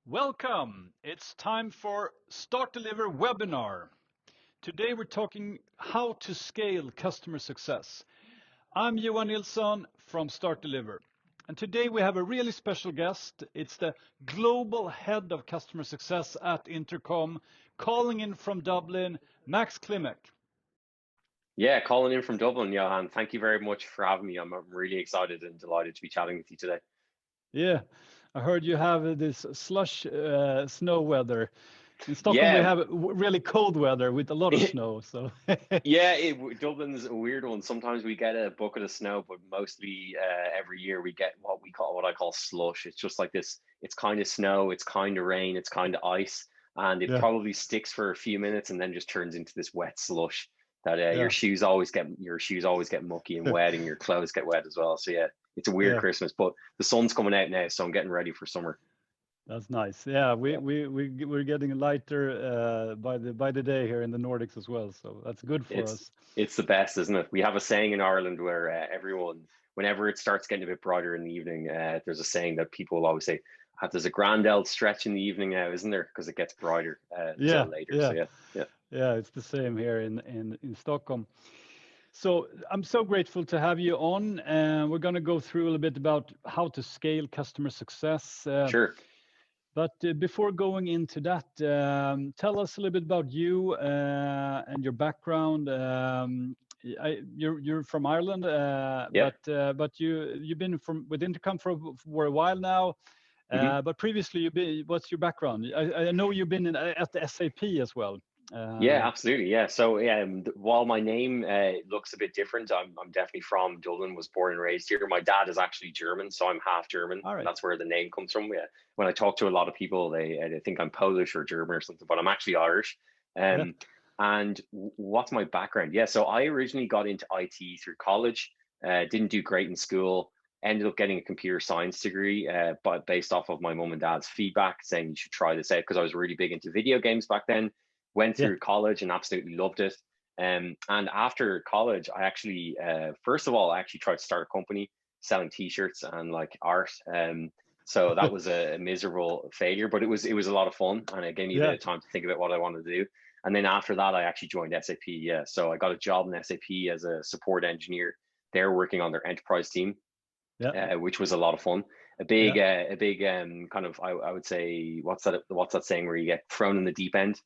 Welcome. It's time for Start Deliver webinar. Today we're talking how to scale customer success. I'm Johan Nilsson from Start Deliver. And today we have a really special guest. It's the global head of customer success at Intercom, calling in from Dublin, Max Klimmek. Yeah, calling in from Dublin, Johan. Thank you very much for having me. I'm really excited and delighted to be chatting with you today. Yeah, I heard you have this slush snow weather. In Stockholm, we Yeah, have really cold weather with a lot of snow. So yeah, Dublin's a weird one. Sometimes we get a bucket of snow, but mostly every year we get what I call slush. It's just like this. It's kind of snow, it's kind of rain, it's kind of ice, and it yeah, probably sticks for a few minutes and then just turns into this wet slush that yeah, your shoes always get mucky and wet, and your clothes get wet as well. So yeah, it's a weird yeah. Christmas, but the sun's coming out now, so I'm getting ready for summer. That's nice. Yeah, Yeah. we're getting lighter by the day here in the Nordics as well. So that's good for It's us. it's the best, isn't it? We have a saying in Ireland where everyone, whenever it starts getting a bit brighter in the evening, there's a saying that people will always say, "There's a grand old stretch in the evening now, isn't there?" Because it gets brighter Yeah, till later. So yeah, yeah, yeah, yeah. It's the same here in Stockholm. So I'm so grateful to have you on. We're going to go through a little bit about how to scale customer success. sure. But before going into that, tell us a little bit about you and your background. You're from Ireland, Yep. but you've been with Intercom for a while now. Mhm. But previously, what's your background? I know you've been at the SAP as well. Yeah, Um, absolutely. Yeah. So yeah, while my name looks a bit different, I'm definitely from Dublin. Was born and raised here. My dad is actually German, so I'm half German, all and right. that's where the name comes from. Yeah. When I talk to a lot of people, they think I'm Polish or German or something, but I'm actually Irish. Yeah. Um, and what's my background? Yeah. So I originally got into IT through college. Didn't do great in school. Ended up getting a computer science degree, but based off of my mum and dad's feedback, saying you should try this out because I was really big into video games back then. Went Yeah. through college and absolutely loved it. And after college, I actually, first of all, I actually tried to start a company selling T-shirts and like art. So that was a miserable failure, but it was a lot of fun, and it gave me a bit Yeah. of time to think about what I wanted to do. And then after that, I actually joined SAP. Yeah, so I got a job in SAP as a support engineer. They're working on their enterprise team, Yeah. which was a lot of fun. Yeah. A big kind of I would say what's that saying where you get thrown in the deep end,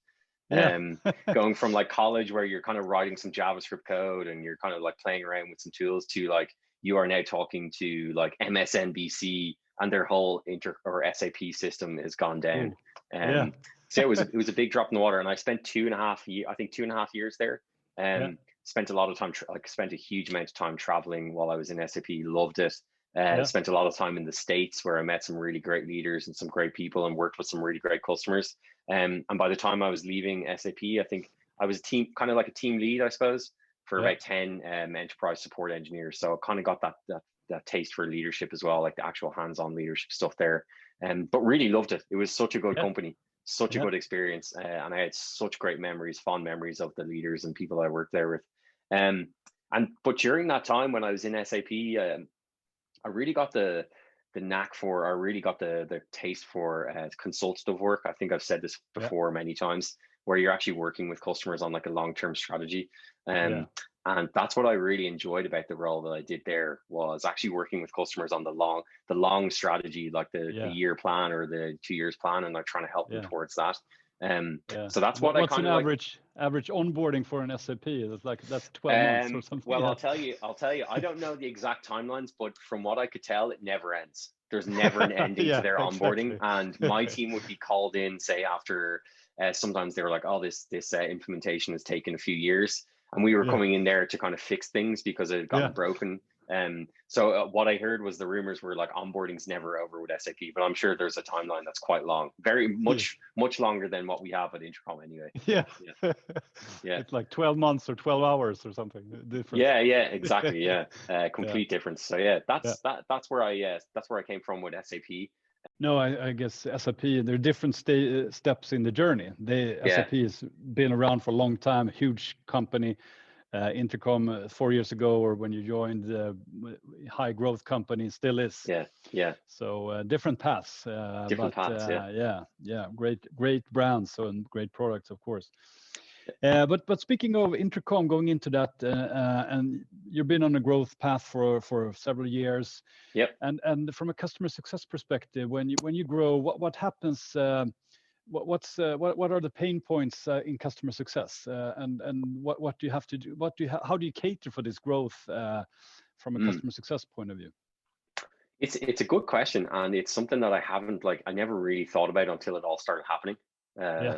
Yeah. going from like college where you're kind of writing some JavaScript code and you're kind of like playing around with some tools to like you are now talking to like MSNBC and their whole inter or SAP system has gone down. Oh. Yeah. Um, so it was a big drop in the water, and I spent 2.5 years, I think 2.5 years there. Yeah. Spent a lot of time, like spent a huge amount of time traveling while I was in SAP. Loved it. Yeah. Spent a lot of time in the States where I met some really great leaders and some great people and worked with some really great customers. And by the time I was leaving SAP, I think I was kind of like a team lead, I suppose, for Yeah. about 10 enterprise support engineers. So I kind of got that taste for leadership as well, like the actual hands-on leadership stuff there. But really loved it. It was such a good Yeah. company, such a Yeah. good experience, and I had such great memories, fond memories of the leaders and people I worked there with. Um, but during that time when I was in SAP, I really got the knack for, I really got the taste for consultative work. I think I've said this Yeah. before many times, where you're actually working with customers on like a long-term strategy. Yeah. And that's what I really enjoyed about the role that I did there, was actually working with customers on the long strategy, like the Yeah. year plan or the 2 years plan, and like trying to help them Yeah. towards that. Yeah. So that's what I What's kind an of like. average onboarding for an SAP? That's 12 months or something. Well, Yeah. I'll tell you, I don't know the exact timelines, but from what I could tell, it never ends. There's never an ending to Yeah, their onboarding. exactly. And my team would be called in, say, after sometimes they were like, oh, this implementation has taken a few years. And we were Yeah. coming in there to kind of fix things because it had gotten Yeah. broken. So what I heard was the rumors were like onboarding's never over with SAP, but I'm sure there's a timeline that's quite long, very Yeah. much longer than what we have at Intercom anyway. Yeah. Yeah, yeah. It's like 12 months or 12 hours or something difference. Yeah, exactly. Yeah, Yeah. complete difference. So yeah, Yeah. that's where I came from with SAP. No, I guess SAP, there are different steps in the journey. Yeah, SAP has been around for a long time, huge company. Intercom 4 years ago, or when you joined the high growth company, still is. Yeah. So different paths, Different but paths. yeah, great brands and great products, of course. But speaking of Intercom, going into that, and you've been on a growth path for several years. Yep. And from a customer success perspective, when you grow, what happens? What are the pain points in customer success? And what do you have to do? How do you cater for this growth from a customer success point of view? It's a good question, and it's something that I never really thought about until it all started happening.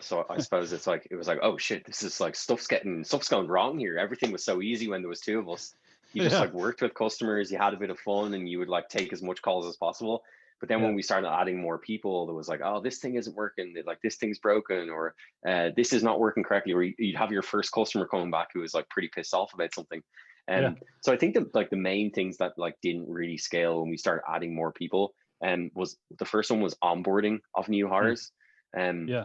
So I suppose it was like, oh shit, this is like stuff's going wrong here. Everything was so easy when there was two of us. You just like worked with customers, you had a bit of fun, and you would like take as much calls as possible. But then when we started adding more people, there was like, oh, this thing isn't working. Like this thing's broken, or this is not working correctly. Or you'd have your first customer coming back who was like pretty pissed off about something. So I think that like the main things that like didn't really scale when we started adding more people, was the first one was onboarding of new hires.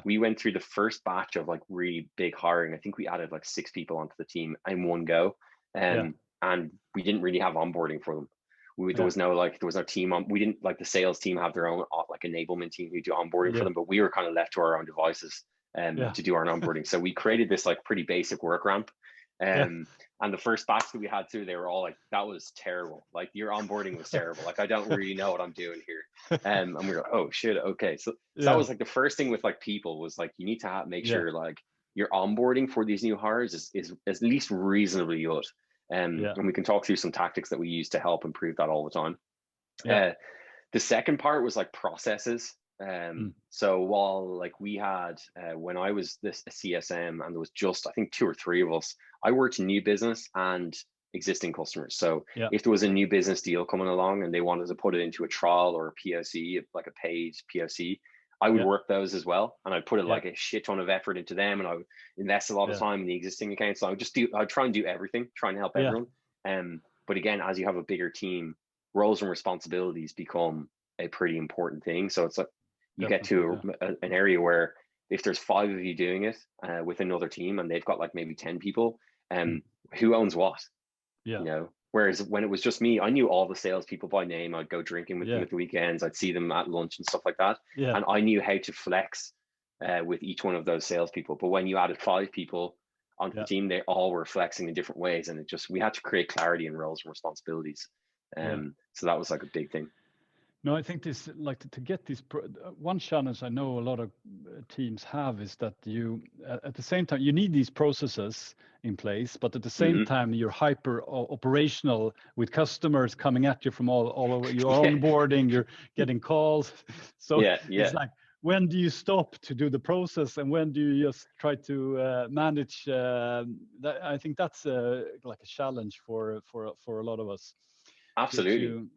We went through the first batch of like really big hiring. I think we added like 6 people onto the team in one go, and we didn't really have onboarding for them. There was no team on. We didn't like the sales team have their own like enablement team who do onboarding for them, but we were kind of left to our own devices to do our onboarding. So we created this like pretty basic work ramp. And the first batch that we had through, they were all like, that was terrible. Like your onboarding was terrible. Like, I don't really know what I'm doing here. And we were like, oh shit. Okay. So that was like the first thing with like people was like, you need to make sure like your onboarding for these new hires is at least reasonably good. And we can talk through some tactics that we use to help improve that all the time. The second part was like processes. So while like we had when I was a CSM and there was just I think 2 or 3 of us, I worked in new business and existing customers. So if there was a new business deal coming along and they wanted to put it into a trial or a POC, like a paid POC, I would work those as well, and I'd put like a shit ton of effort into them, and I would invest a lot of time in the existing accounts. So I'd try and do everything, trying to help everyone. But again, as you have a bigger team, roles and responsibilities become a pretty important thing. So it's like you get to an area where if there's 5 of you doing it with another team and they've got like maybe 10 people, who owns what? You know, whereas when it was just me, I knew all the salespeople by name. I'd go drinking with them at the weekends. I'd see them at lunch and stuff like that. And I knew how to flex with each one of those salespeople. But when you added 5 people onto the team, they all were flexing in different ways. And we had to create clarity in roles and responsibilities. So that was like a big thing. No, I think this, like to get this, one challenge I know a lot of teams have is that you, at the same time, you need these processes in place, but at the same time, you're hyper operational with customers coming at you from all over. You're onboarding, you're getting calls. So it's like, when do you stop to do the process, and when do you just try to manage? That, I think that's like a challenge for a lot of us. Absolutely.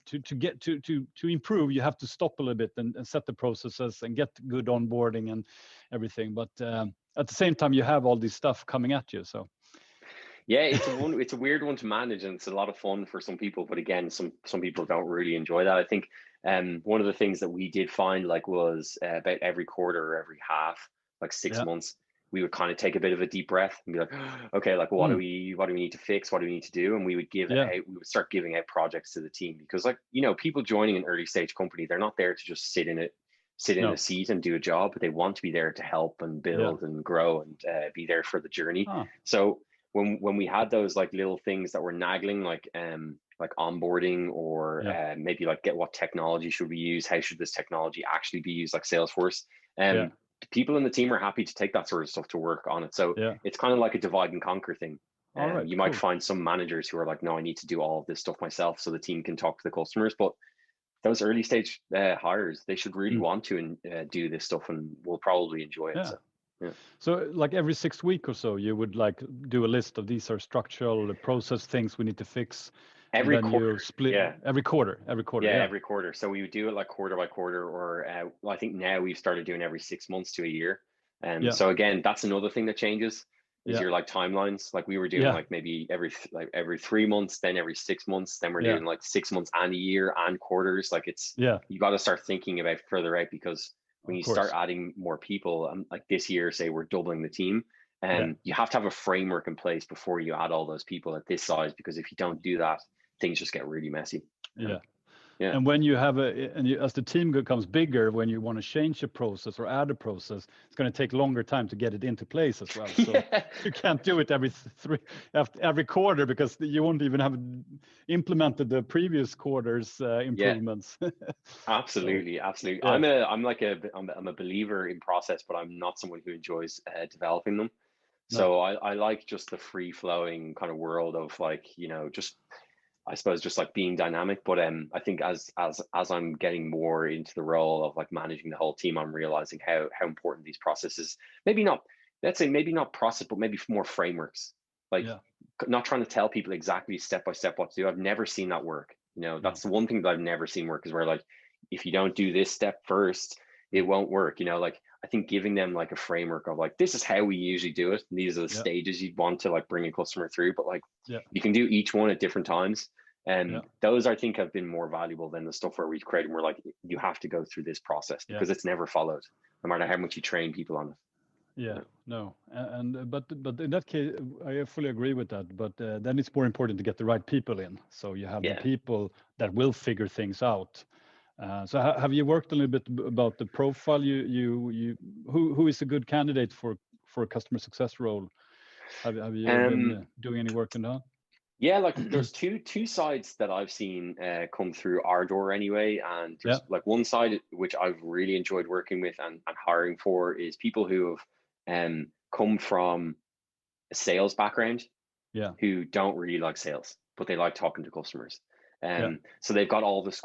To improve, you have to stop a little bit and set the processes and get good onboarding and everything. But at the same time, you have all this stuff coming at you. So yeah, it's a weird one to manage, and it's a lot of fun for some people. But again, some people don't really enjoy that. I think one of the things that we did find like was about every quarter or every half, like 6 months, we would kind of take a bit of a deep breath and be like, okay, like what do we need to fix? What do we need to do? And we would we would start giving out projects to the team, because like, you know, people joining an early stage company, they're not there to just sit in a seat and do a job, but they want to be there to help and build and grow and be there for the journey. So when we had those like little things that were nagging, like onboarding or maybe like what technology should we use? How should this technology actually be used, like Salesforce? People in the team are happy to take that sort of stuff to work on it. So it's kind of like a divide and conquer thing. You might find some managers who are like, no, I need to do all of this stuff myself so the team can talk to the customers. But those early stage hires, they should really want to do this stuff and will probably enjoy it. So like every 6 weeks or so, you would like do a list of these are structural process things we need to fix. Every quarter, you split every quarter. Every quarter. So we would do it like quarter by quarter, or well, I think now we've started doing every 6 months to a year. And so again, that's another thing that changes is your like timelines. Like we were doing like maybe every 3 months, then every 6 months, then we're doing like 6 months and a year and quarters. Like it's you got to start thinking about further out, because when you start adding more people, like this year, say we're doubling the team, You have to have a framework in place before you add all those people at this size, because if you don't do that, things just get really messy. Yeah. Yeah. And when you have as the team becomes bigger, when you want to change a process or add a process, it's going to take longer time to get it into place as well. So you can't do it every quarter, because you won't even have implemented the previous quarter's improvements. Absolutely. Yeah. I'm a believer in process, but I'm not someone who enjoys developing them. So I like just the free flowing kind of world of like, just, I suppose, just like being dynamic. But I think as I'm getting more into the role of like managing the whole team, I'm realizing how important these processes, maybe not process, but maybe more frameworks. Like not trying to tell people exactly step by step what to do. I've never seen that work. That's the one thing that I've never seen work, is where like, if you don't do this step first, it won't work. Like, I think giving them like a framework of like, this is how we usually do it, and these are the stages you'd want to like bring a customer through, but like you can do each one at different times. And those, I think, have been more valuable than the stuff where we create and we're like, you have to go through this process, because it's never followed, no matter how much you train people on it. But in that case, I fully agree with that. But then it's more important to get the right people in, so you have the people that will figure things out. So have you worked a little bit about the profile? Who is a good candidate for a customer success role? Have you been doing any work on that? Yeah, like there's two sides that I've seen come through our door anyway, and there's like one side which I've really enjoyed working with and hiring for is people who have come from a sales background, who don't really like sales, but they like talking to customers. So they've got all the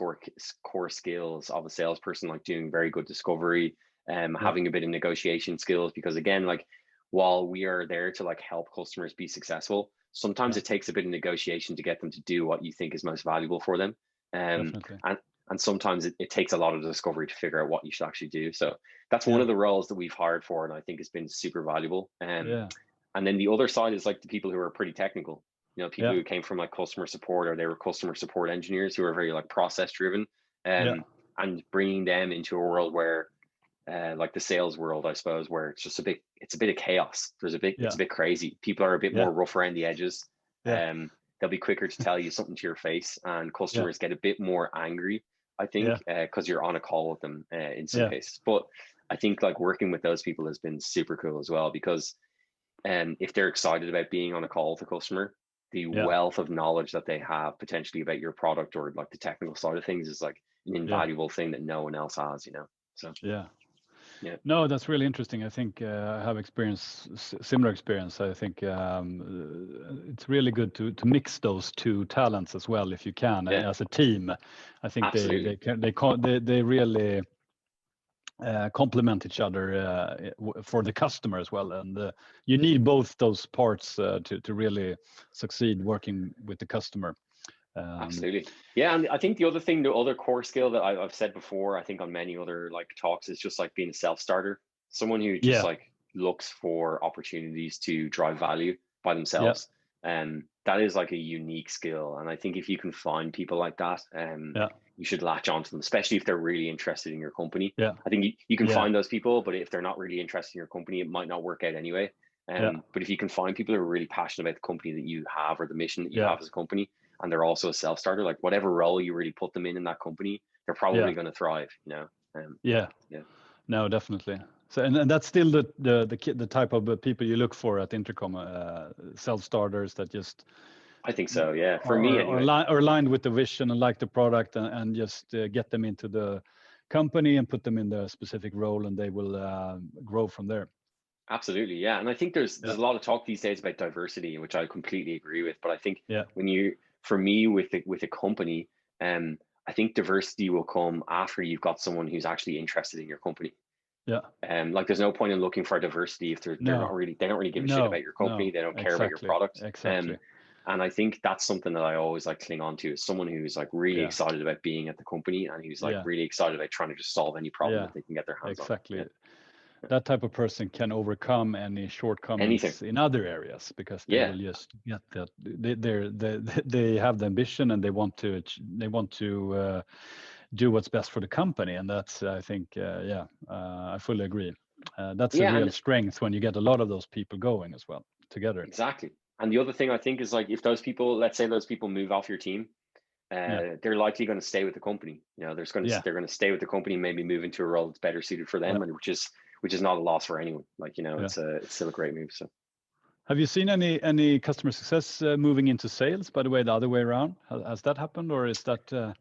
core skills of a salesperson, like doing very good discovery, having a bit of negotiation skills, because again, like while we are there to like help customers be successful, sometimes it takes a bit of negotiation to get them to do what you think is most valuable for them. And sometimes it takes a lot of discovery to figure out what you should actually do. So that's one of the roles that we've hired for, and I think has been super valuable. And then the other side is like the people who are pretty technical, people who came from like customer support, or they were customer support engineers who are very like process driven, and bringing them into a world where like the sales world, I suppose, where it's just it's a bit of chaos. It's a bit crazy. People are a bit more rough around the edges. They'll be quicker to tell you something to your face, and customers get a bit more angry, I think, because you're on a call with them in some cases. But I think like working with those people has been super cool as well, because if they're excited about being on a call with a customer, the wealth of knowledge that they have potentially about your product or like the technical side of things is like an invaluable thing that no one else has, So no, that's really interesting. I think I have similar experience. I think it's really good to mix those two talents as well, if you can, as a team. I think they really complement each other for the customer as well, and you need both those parts to really succeed working with the customer. Absolutely. Yeah, and I think the other core skill that I've said before, I think on many other like talks, is just like being a self-starter, someone who just like looks for opportunities to drive value by themselves. And that is like a unique skill, and I think if you can find people like that, you should latch onto them, especially if they're really interested in your company. I think you can find those people, but if they're not really interested in your company, it might not work out anyway. But if you can find people who are really passionate about the company that you have, or the mission that you have as a company, and they're also a self-starter, like whatever role you really put them in that company, they're probably going to thrive, No, definitely. So, and that's still the type of people you look for at Intercom, self-starters that just, I think so, yeah. For me, anyway. Are aligned with the vision and like the product, and just get them into the company and put them in the specific role, and they will grow from there. Absolutely, yeah. And I think there's a lot of talk these days about diversity, which I completely agree with. But I think for me with a company, I think diversity will come after you've got someone who's actually interested in your company. Like there's no point in looking for diversity if they don't really give a shit about your company. They don't care about your product. Exactly. And I think that's something that I always like cling on to, is someone who's like really excited about being at the company, and who's like really excited about trying to just solve any problem that they can get their hands on. Exactly. That type of person can overcome any shortcomings in other areas, because they will just get that they have the ambition, and they want to do what's best for the company, and that's, I think, I fully agree. That's a Yeah, real and strength when you get a lot of those people going as well together. exactly. And the other thing I think is like if those people, let's say those people move off your team, Yeah, they're likely going to stay with the company. You know, yeah, they're going to stay with the company, maybe move into a role that's better suited for yeah, them, and which is not a loss for anyone. Like, you know, yeah. it's still a great move. So Have you seen any customer success moving into sales? By the way, the other way around, has that happened, or is that?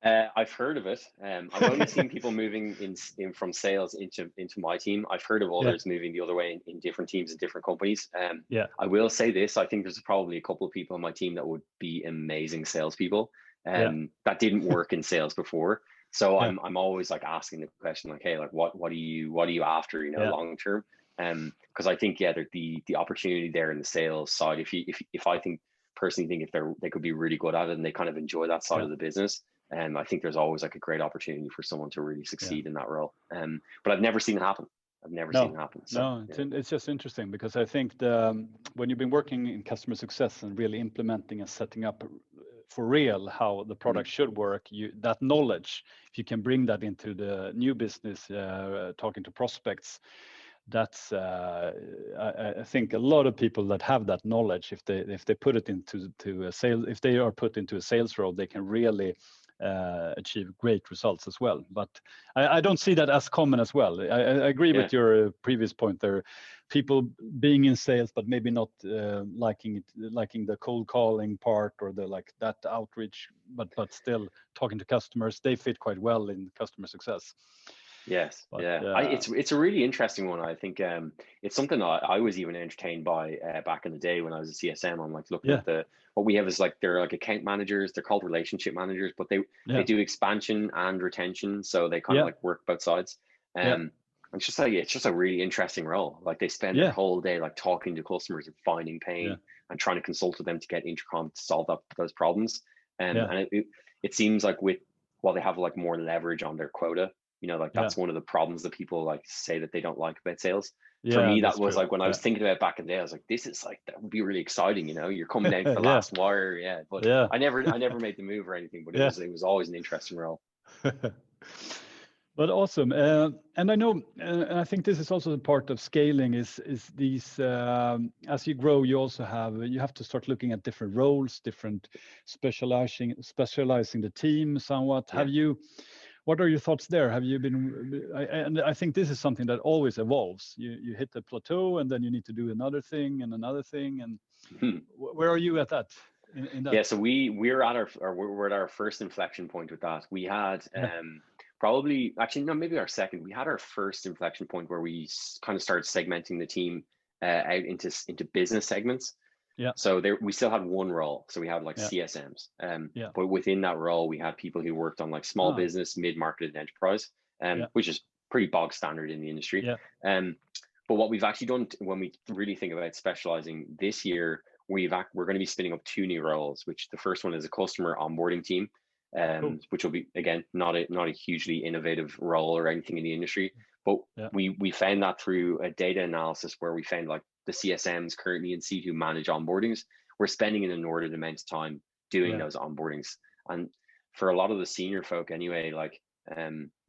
I've heard of it. I've only seen people moving in from sales into my team. I've heard of Yeah, others moving the other way in different teams and different companies. yeah, I will say this: I think there's probably a couple of people on my team that would be amazing salespeople, yeah, that didn't work in sales before. So yeah, I'm always like asking the question like, hey, like what are you after, you know, yeah, long term? Because I think, yeah, the opportunity there in the sales side. If I think personally think if they could be really good at it and they kind of enjoy that side yeah, of the business, I think there's always like a great opportunity for someone to really yeah. succeed in that role. But I've never seen it happen. I've never seen No, it happen. So no, yeah, it's just interesting because I think when you've been working in customer success and really implementing and setting up for real how the Mhm. product should work, that knowledge, if you can bring that into the new business, talking to prospects, that's I think a lot of people that have that knowledge, if they put it into a sales, if they are put into a sales role, they can really achieve great results as well. But I don't see that as common as well. I agree Yeah, with your previous point there. People being in sales, but maybe not liking the cold calling part or the like that outreach, but still talking to customers, they fit quite well in customer success. yes, But yeah. It's a really interesting one. I think it's something I was even entertained by back in the day when I was a CSM. I'm like looking yeah, at what we have is like they're like account managers. They're called relationship managers, but they yeah, do expansion and retention, so they kind of yeah, like work both sides. yeah, It's just a really interesting role. Like they spend their yeah, whole day like talking to customers and finding yeah, pain and trying to consult with them to get Intercom to solve those problems. yeah, And it seems like while they have like more leverage on their quota, you know, like yeah, that's one of the problems that people like say that they don't like about sales. For yeah. me, That's that was true. like when I Yeah, was thinking about it back in the day, I was like, this is like that would be really exciting, you know, you're coming down to the yeah, last wire. Yeah. But yeah, I never made the move or anything, but yeah. it was always an interesting role. But awesome. And I know, and I think this is also a part of scaling is these, as you grow, you have to start looking at different roles, different specializing the team somewhat. Yeah. What are your thoughts there? Have you been, and I think this is something that always evolves. You hit a plateau and then you need to do another thing and another thing. And where are you at that, in that? Yeah, so we're at our first inflection point with that. We had Yeah, probably actually no, maybe our second. We had our first inflection point where we kind of started segmenting the team out into business segments. yeah, So there we still had one role. So we had like yeah, CSMs. yeah. But within that role, we had people who worked on like small Ah, business, mid-market, and enterprise, yeah, which is pretty bog standard in the industry. yeah, Um, but what we've actually done when we really think about specializing this year, we're going to be spinning up two new roles. Which the first one is a customer onboarding team, cool. which will be again not a hugely innovative role or anything in the industry. But Yeah, we found that through a data analysis where we found like the CSMs currently in seat who manage onboardings, we're spending an inordinate amount of time doing yeah, those onboardings. And for a lot of the senior folk anyway, like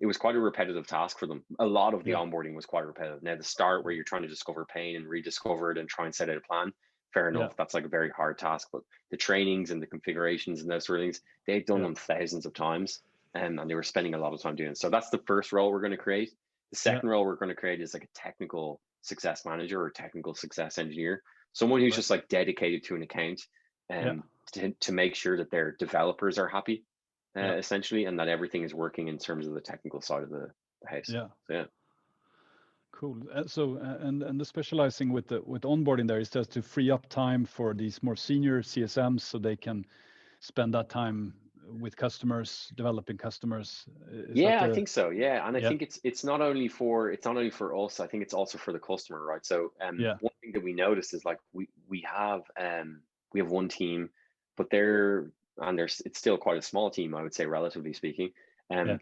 it was quite a repetitive task for them. A lot of the yeah, onboarding was quite repetitive. Now the start where you're trying to discover pain and rediscover it and try and set out a plan, fair yeah, enough. That's like a very hard task. But the trainings and the configurations and those sort of things, they've done yeah, them thousands of times. And they were spending a lot of time doing it. So that's the first role we're going to create. The yeah. second role we're going to create is like a technical success manager or technical success engineer, someone who's Right. just like dedicated to an account Yeah, and to make sure that their developers are happy, yeah, essentially, and that everything is working in terms of the technical side of the house. yeah. So yeah. Cool. And the specializing with onboarding there is just to free up time for these more senior CSMs so they can spend that time with customers, developing customers. Is that Yeah, I the think so. Yeah, and I yeah, think it's not only for us. I think it's also for the customer, right? So, yeah, one thing that we noticed is like we have one team, but it's still quite a small team, I would say, relatively speaking. yeah. Um,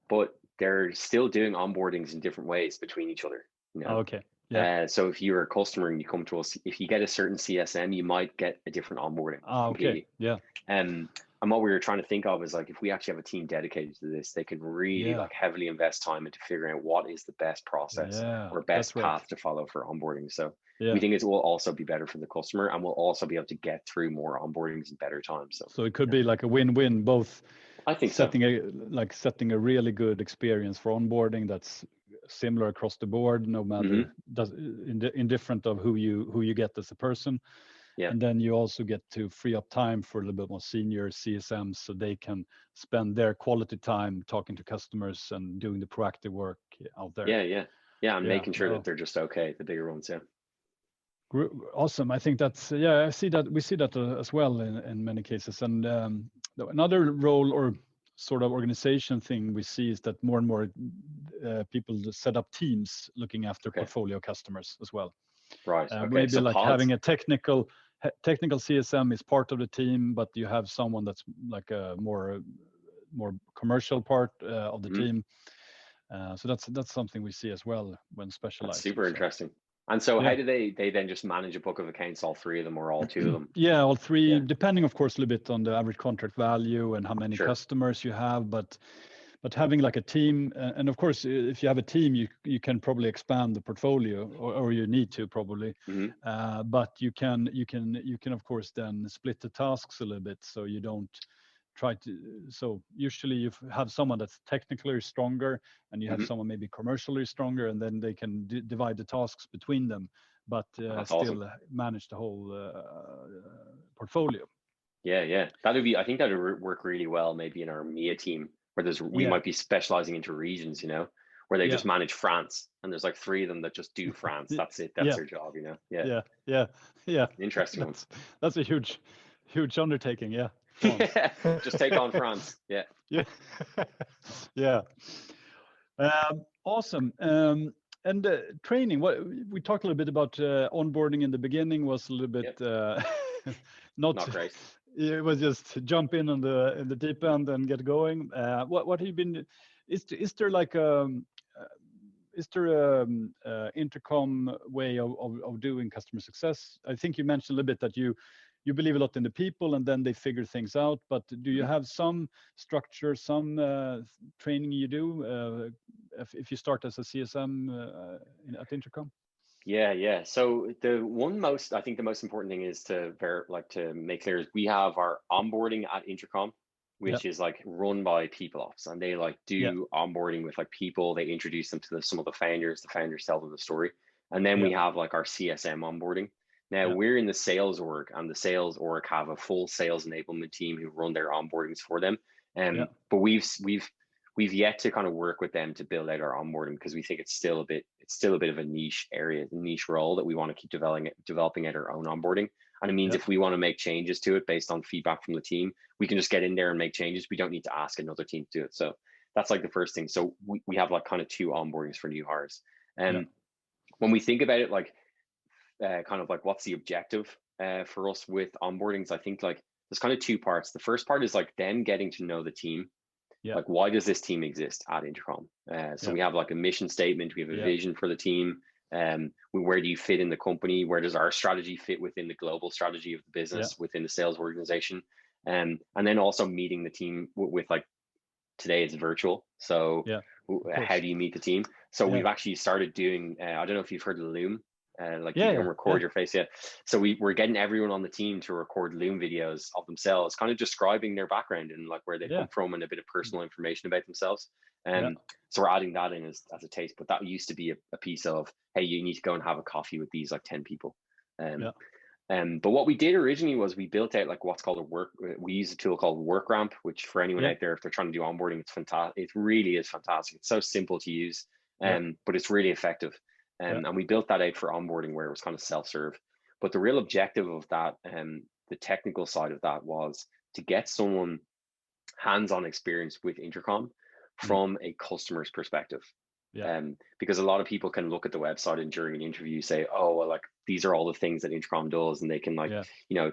but they're still doing onboardings in different ways between each other. You Oh, know, okay. Yeah. so if you're a customer and you come to us, if you get a certain CSM, you might get a different onboarding Ah, okay. completely. Yeah. Um, And what we were trying to think of is like, if we actually have a team dedicated to this, they can really like heavily invest time into figuring out what is the best process or best that's right. path to follow for onboarding. So Yeah. we think it will also be better for the customer, and we'll also be able to get through more onboardings in better time. So it could be like a win-win, both I think so. setting a really good experience for onboarding that's similar across the board, no matter indifferent of who you get as a person. Yeah. And then you also get to free up time for a little bit more senior CSMs, so they can spend their quality time talking to customers and doing the proactive work out there. Yeah. And making sure that they're just okay, the bigger ones. Yeah. Awesome. I think that's I see that we see that as well in many cases. And another role or sort of organization thing we see is that more and more people just set up teams looking after portfolio customers as well. Right. Okay. Maybe so like pods. having a technical CSM is part of the team, but you have someone that's like a more commercial part of the team. So that's something we see as well when specializing. That's super interesting. And so how do they then just manage a book of accounts, all three of them or all two of them? Yeah, all three, depending of course a little bit on the average contract value and how many customers you have, but having like a team, and of course if you have a team, you can probably expand the portfolio, or you need to probably, but you can of course then split the tasks a little bit, so you don't try to. So usually you have someone that's technically stronger, and you have someone maybe commercially stronger, and then they can divide the tasks between them, but still manage the whole portfolio. Yeah. I think that would work really well maybe in our MIA team, where we might be specializing into regions, where they just manage France, and there's like three of them that just do France. That's it. That's their job, Yeah. Interesting one. That's a huge undertaking. Yeah. Just take on France. Yeah. Awesome. And training. What we talked a little bit about onboarding in the beginning was a little bit not great. It was just jump in the deep end and get going. What have you been? Is there like Intercom way of doing customer success? I think you mentioned a little bit that you believe a lot in the people, and then they figure things out. But do you have some structure, some training you do if you start as a CSM at Intercom? Yeah. So I think the most important thing is to make clear is we have our onboarding at Intercom, which is like run by people ops, and they like do onboarding with like people. They introduce them to some of the founders tell them the story. And then we have like our CSM onboarding. Now we're in the sales org, and the sales org have a full sales enablement team who run their onboardings for them. But we've yet to kind of work with them to build out our onboarding, because we think it's still a bit of a niche area, a niche role that we want to keep developing out our own onboarding. And it means if we want to make changes to it based on feedback from the team, we can just get in there and make changes. We don't need to ask another team to do it. So that's like the first thing. So we have like kind of two onboardings for new hires. And when we think about it, like kind of like what's the objective for us with onboardings, I think like there's kind of two parts. The first part is like them getting to know the team. Like, why does this team exist at Intercom? So we have like a mission statement. We have a vision for the team. Where do you fit in the company? Where does our strategy fit within the global strategy of the business, within the sales organization? And then also meeting the team with like, today it's virtual. So how do you meet the team? So we've actually started doing, I don't know if you've heard of Loom. You can record your face. So we're getting everyone on the team to record Loom videos of themselves, kind of describing their background and like where they come from and a bit of personal information about themselves. So we're adding that in as a taste, but that used to be a piece of, hey, you need to go and have a coffee with these like 10 people. But what we did originally was we built out like what's called we use a tool called WorkRamp, which for anyone out there, if they're trying to do onboarding, it's fantastic. It really is fantastic. It's so simple to use, but it's really effective. And we built that out for onboarding, where it was kind of self-serve. But the real objective of that, the technical side of that, was to get someone hands-on experience with Intercom from a customer's perspective. Because a lot of people can look at the website and during an interview say, oh, well, like these are all the things that Intercom does, and they can like,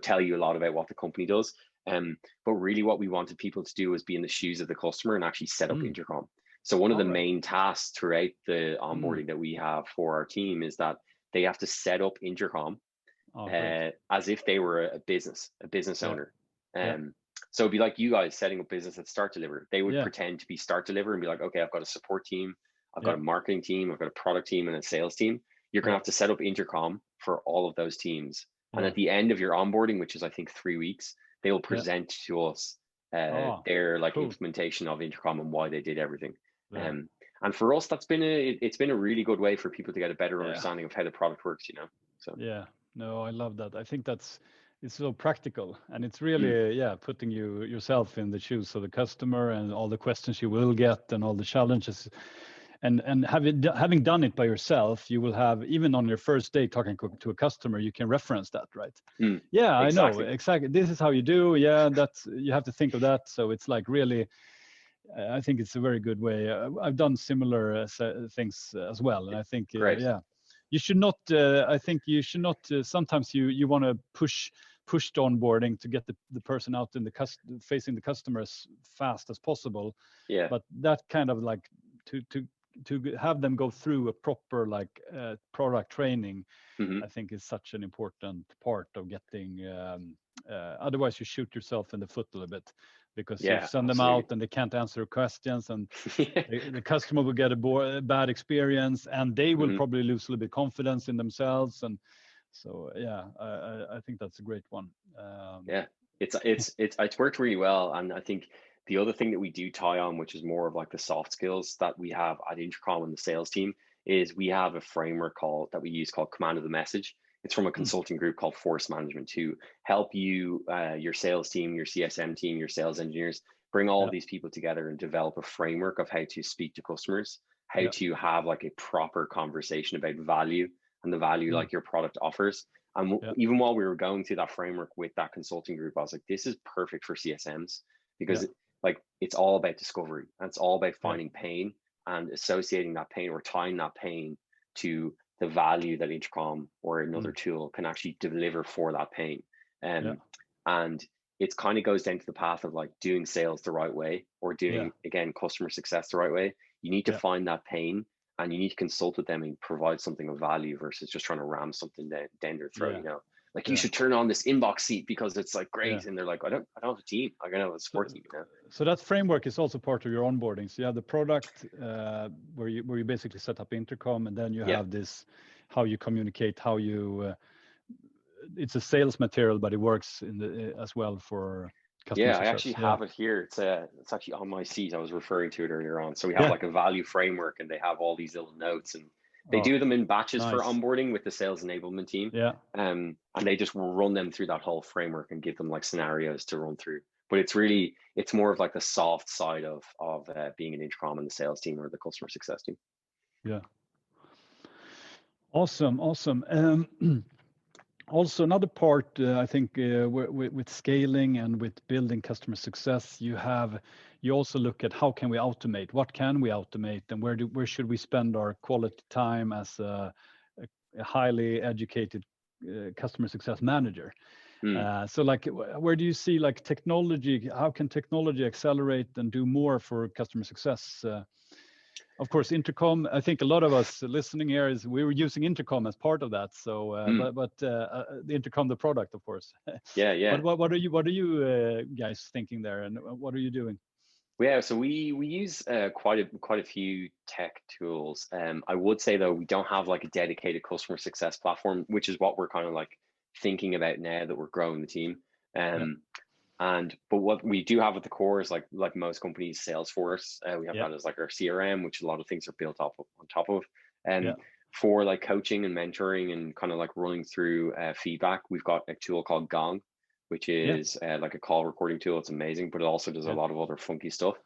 tell you a lot about what the company does. But really what we wanted people to do was be in the shoes of the customer and actually set up Intercom. So one of the main tasks throughout the onboarding that we have for our team is that they have to set up Intercom as if they were a business owner. So it'd be like you guys setting up business at Start Deliver. They would Yeah, pretend to be Start Deliver and be like, okay, I've got a support team, I've got yeah, a marketing team, I've got a product team, and a sales team. You're going to yeah, have to set up Intercom for all of those teams. And yeah, at the end of your onboarding, which is I think 3 weeks, they will yeah. present to us Oh, their like cool. implementation of Intercom and why they did everything. Yeah, Um, and for us, it's been a really good way for people to get a better yeah, understanding of how the product works. You know, so yeah. No, I love that. I think it's so practical, and it's mm, really, yeah, putting yourself in the shoes of the customer and all the questions you will get and all the challenges. And having done it by yourself, you will have, even on your first day talking to a customer, you can reference that, right? mm, Yeah, I know exactly. exactly. This is how you do. Yeah, that's, you have to think of that. So it's like really, I think it's a very good way. I've done similar things as well, and I think Great. yeah, you should not. I think you should not. Sometimes you want to push the onboarding to get the person out in the facing the customer as fast as possible, Yeah. but that kind of like to have them go through a proper like product training, Hmm. I think is such an important part of getting. Otherwise, you shoot yourself in the foot a little bit, because you Yeah, send them absolutely. out and they can't answer questions, and Yeah. the customer will get a bad experience, and they will Hmm. probably lose a little bit confidence in themselves. And so, yeah, I think that's a great one. Yeah. It's worked really well. And I think the other thing that we do tie on, which is more of like the soft skills that we have at Intercom and the sales team, is we have a framework that we use called Command of the Message. It's from a Mm, consulting group called Force Management to help you, your sales team, your CSM team, your sales engineers, bring all of yeah, these people together and develop a framework of how to speak to customers, how yeah, to have like a proper conversation about value and the value mm, like your product offers. And yeah, even while we were going through that framework with that consulting group, I was like, this is perfect for CSMs yeah, because like it's all about discovery and it's all about yeah, finding pain and associating that pain or tying that pain to the value that Intercom or another mm, tool can actually deliver for that pain. yeah, And it kind of goes down to the path of like doing sales the right way or yeah, doing, again, customer success the right way. You need to yeah, find that pain and you need to consult with them and provide something of value versus just trying to ram something down their throat, yeah, you know, like you yeah, should turn on this inbox seat because it's like yeah. great. And they're like, I don't have a team. I don't have a So, support team, you know? so that framework is also part of your onboarding. So you have the product, where you basically set up Intercom, and then you Yeah. have this, how you communicate, how you it's a sales material, but it works in the as well for customer Yeah, I actually success. Yeah, have it here. It's actually on my seat. I was referring to it earlier on. So we have yeah. like a value framework and they have all these little notes and they Oh, do them in batches for nice. onboarding with the sales enablement team. Yeah, And they just run them through that whole framework and give them like scenarios to run through. But it's more of like the soft side of being an Intercom and the sales team or the customer success team. yeah. Awesome, awesome. Also, another part, I think, with scaling and with building customer success, you also look at how can we automate, what can we automate, and where should we spend our quality time as a highly educated customer success manager. Hmm. So, like, where do you see like technology? How can technology accelerate and do more for customer success? Of course, Intercom. I think a lot of us listening here we were using Intercom as part of that. So, Hmm. but the Intercom, the product, of course. Yeah, yeah. But what are you guys thinking there, and what are you doing? Yeah, so we use quite a few tech tools. I would say though we don't have like a dedicated customer success platform, which is what we're kind of like thinking about now that we're growing the team. Yeah, Um, but what we do have at the core is like most companies, Salesforce. We have yeah, that as like our CRM, which a lot of things are built off of, on top of. yeah, For like coaching and mentoring and kind of like running through feedback, we've got a tool called Gong, which yeah, is like a call recording tool. It's amazing, but it also does a yeah, lot of other funky stuff.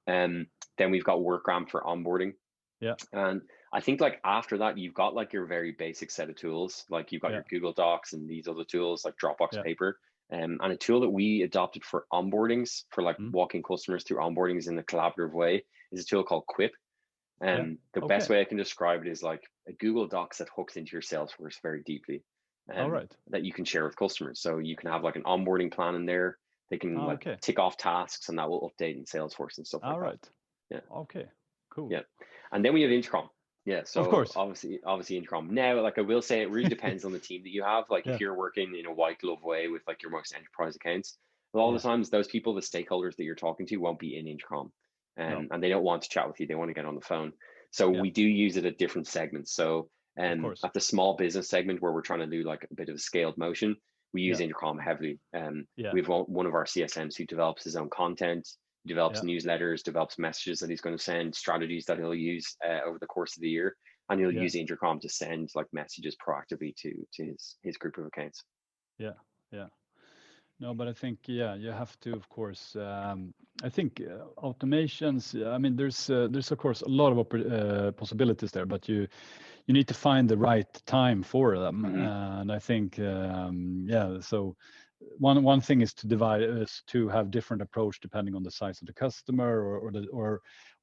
Then we've got WorkRamp for onboarding. yeah, And I think like after that, you've got like your very basic set of tools. Like you've got yeah, your Google Docs and these other tools like Dropbox yeah. Paper. And a tool that we adopted for onboardings, for like Mm, walking customers through onboardings in a collaborative way, is a tool called Quip. yeah. The best Okay. way I can describe it is like a Google Docs that hooks into your Salesforce very deeply, All right. that you can share with customers. So you can have like an onboarding plan in there. They can Ah, like okay. tick off tasks and that will update in Salesforce and stuff like All that. right. Yeah. Okay. Cool. Yeah. And then we have Intercom. Yeah. Of So course. obviously Intercom. Now, like I will say, it really depends on the team that you have. Like if Yeah. you're working in a white glove way with like your most enterprise accounts, a lot of the times those people, the stakeholders that you're talking to, won't be in Intercom, No. and they don't want to chat with you. They want to get on the phone. So we do use it at different segments. So Of course. at the small business segment where we're trying to do like a bit of a scaled motion, we use Intercom heavily. We have one of our CSMs who develops his own content, develops newsletters, develops messages that he's going to send, strategies that he'll use over the course of the year, and he'll use Intercom to send like messages proactively to his group of accounts. Yeah. No, but I think you have to, of course. I think automations. I mean, there's of course a lot of possibilities there, but you need to find the right time for them. And I think So one thing is to have different approach depending on the size of the customer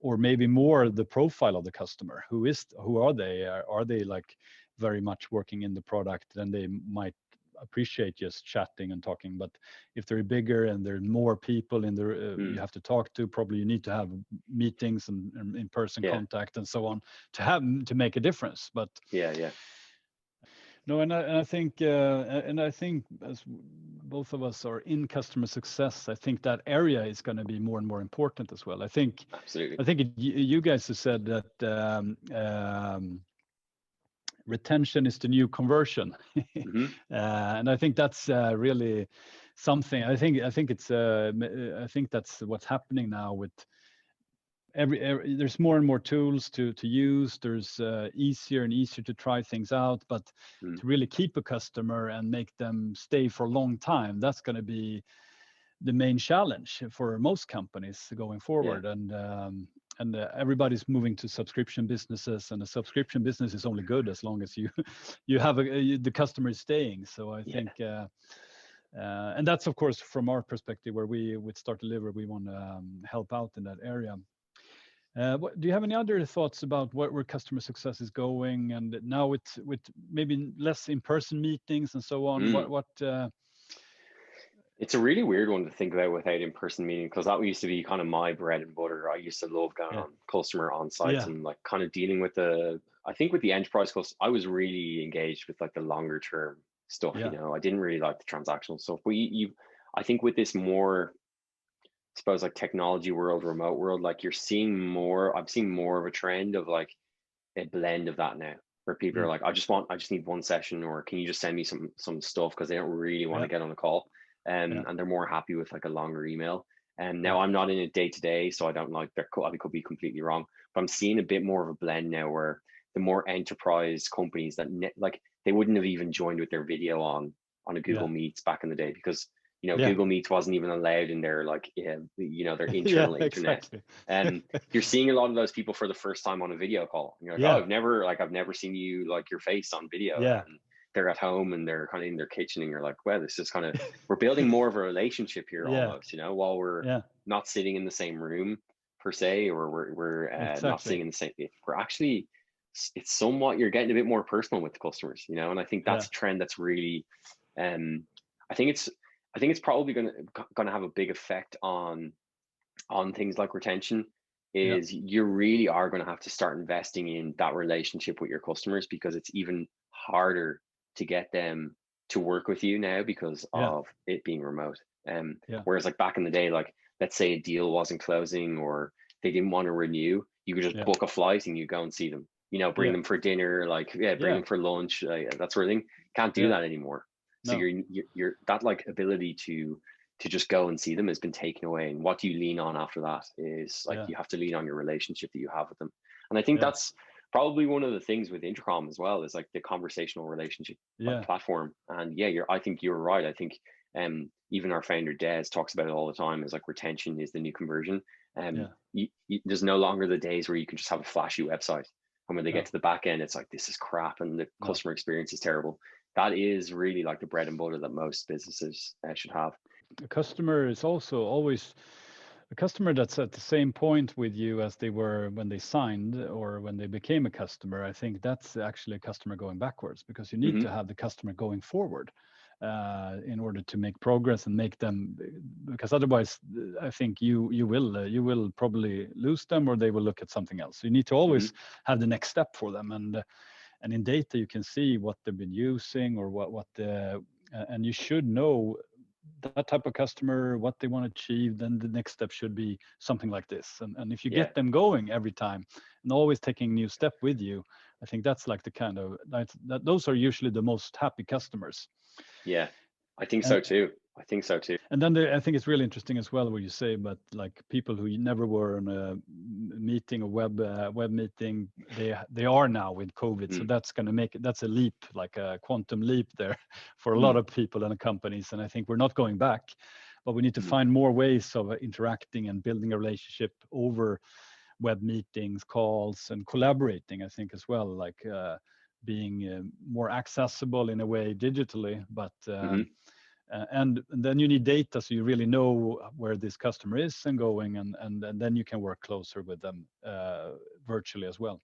or maybe more the profile of the customer. Who are they? Are they like very much working in the product? Then they might appreciate just chatting and talking, but if they're bigger and there are more people in the you have to talk to, probably you need to have meetings and in-person contact and so on to make a difference. But no, and I think as both of us are in customer success, I think that area is going to be more and more important as well. I think absolutely. I think you guys have said that retention is the new conversion. And I think that's really something. I think that's what's happening now with there's more and more tools to use. There's easier and easier to try things out, but to really keep a customer and make them stay for a long time, that's going to be the main challenge for most companies going forward. And everybody's moving to subscription businesses, and a subscription business is only good as long as you have the customer is staying. So I think, and that's of course from our perspective, where we with Start Deliver, we want to help out in that area. Do you have any other thoughts about where customer success is going, and now with maybe less in-person meetings and so on? It's a really weird one to think about without in-person meeting, because that used to be kind of my bread and butter. I used to love going on customer on sites and like kind of dealing with I think with the enterprise customers, I was really engaged with like the longer term stuff. You know, I didn't really like the transactional stuff. But I think with this more, I suppose, like technology world, remote world, like I'm seeing more of a trend of like a blend of that now, where people are like, I just need one session, or can you just send me some stuff, because they don't really want to get on a call. And they're more happy with like a longer email. And now I'm not in it day to day, so I don't like that. I could be completely wrong, but I'm seeing a bit more of a blend now, where the more enterprise companies that like they wouldn't have even joined with their video on a Google Meets back in the day, because Google Meets wasn't even allowed in their like their internal internet. Exactly. And you're seeing a lot of those people for the first time on a video call. And you're like, oh, I've never seen you like your face on video. And they're at home and they're kind of in their kitchen, and you're like, well, this is kind of, we're building more of a relationship here almost, while we're not sitting in the same room per se, or we're not sitting in the same, we're actually, it's somewhat, you're getting a bit more personal with the customers, and I think that's a trend that's really, I think it's probably going to have a big effect on things like retention. You really are going to have to start investing in that relationship with your customers, because it's even harder to get them to work with you now because of it being remote. Whereas like back in the day, like let's say a deal wasn't closing or they didn't want to renew, you could just book a flight and you go and see them, bring them for dinner, like bring them for lunch, that sort of thing. Can't do that anymore. So you're that like ability to just go and see them has been taken away. And what do you lean on after that is like you have to lean on your relationship that you have with them. And I think that's probably one of the things with Intercom as well, is like the conversational relationship platform. And I think you're right. I think even our founder Des talks about it all the time, is like retention is the new conversion. There's no longer the days where you can just have a flashy website, and when they get to the back end, it's like, this is crap and the customer experience is terrible. That is really like the bread and butter that most businesses should have. A customer is also always a customer that's at the same point with you as they were when they signed or when they became a customer. I think that's actually a customer going backwards, because you need to have the customer going forward in order to make progress and make them, because otherwise I think you will probably lose them, or they will look at something else. So you need to always have the next step for them, and in data you can see what they've been using, or what and you should know that type of customer, what they want to achieve, then the next step should be something like this. And if you get them going every time and always taking a new step with you, I think that's like the kind of those are usually the most happy customers. Yeah, I think so too. I think so too. And then I think it's really interesting as well what you say about like people who never were in a meeting, a web meeting, they are now with COVID. So that's going to make it, that's a leap, like a quantum leap there for a lot of people and companies. And I think we're not going back, but we need to find more ways of interacting and building a relationship over web meetings, calls, and collaborating, I think as well, like being more accessible in a way digitally, but and then you need data so you really know where this customer is and going, and then you can work closer with them virtually as well.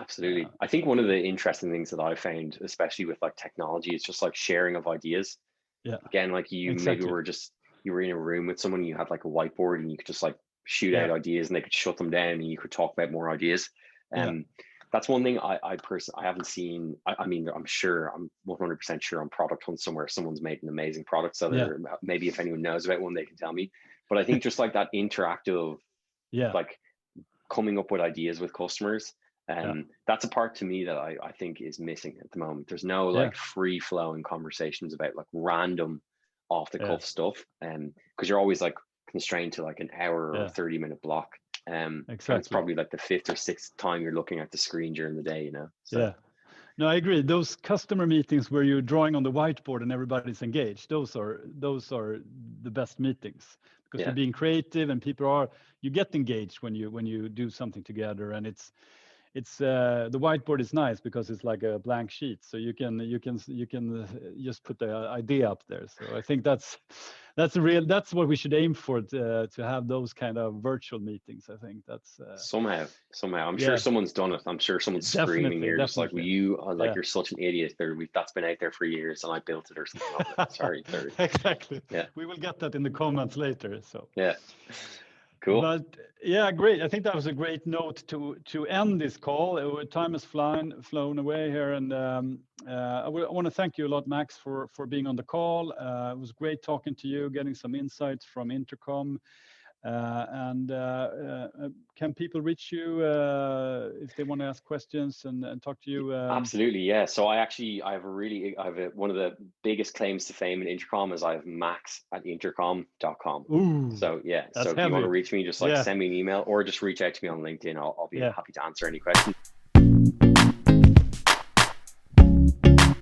Absolutely. I think one of the interesting things that I found, especially with like technology, is just like sharing of ideas. Yeah. Again, like maybe you were in a room with someone, you had like a whiteboard and you could just like shoot out ideas and they could shut them down and you could talk about more ideas. That's one thing I personally, I haven't seen. I mean, I'm 100% sure on Product Hunt somewhere someone's made an amazing product. So maybe if anyone knows about one, they can tell me. But I think just like that interactive, like coming up with ideas with customers, that's a part to me that I think is missing at the moment. There's no like free flowing conversations about like random off the cuff stuff, because you're always like constrained to like an hour or 30-minute block. Exactly. And it's probably like the 5th or 6th time you're looking at the screen during the day, you know? So. Yeah. No, I agree. Those customer meetings where you're drawing on the whiteboard and everybody's engaged, those are the best meetings, because you're being creative and you get engaged when you do something together. And it's the whiteboard is nice because it's like a blank sheet, so you can just put the idea up there. So I think that's what we should aim for, to have those kind of virtual meetings. I think that's somehow I'm sure someone's done it. I'm sure someone's screaming here just like, you're such an idiot. That's been out there for years and I built it or something like that. Sorry. Exactly. We will get that in the comments later. So cool. But yeah, great. I think that was a great note to end this call. Time has flown away here, and I want to thank you a lot, Max, for being on the call. It was great talking to you, getting some insights from Intercom. And can people reach you if they want to ask questions and talk to you? Absolutely, yeah. So I have one of the biggest claims to fame in Intercom is I have max@intercom.com. Ooh, so if you want to reach me, just send me an email or just reach out to me on LinkedIn. I'll be happy to answer any questions.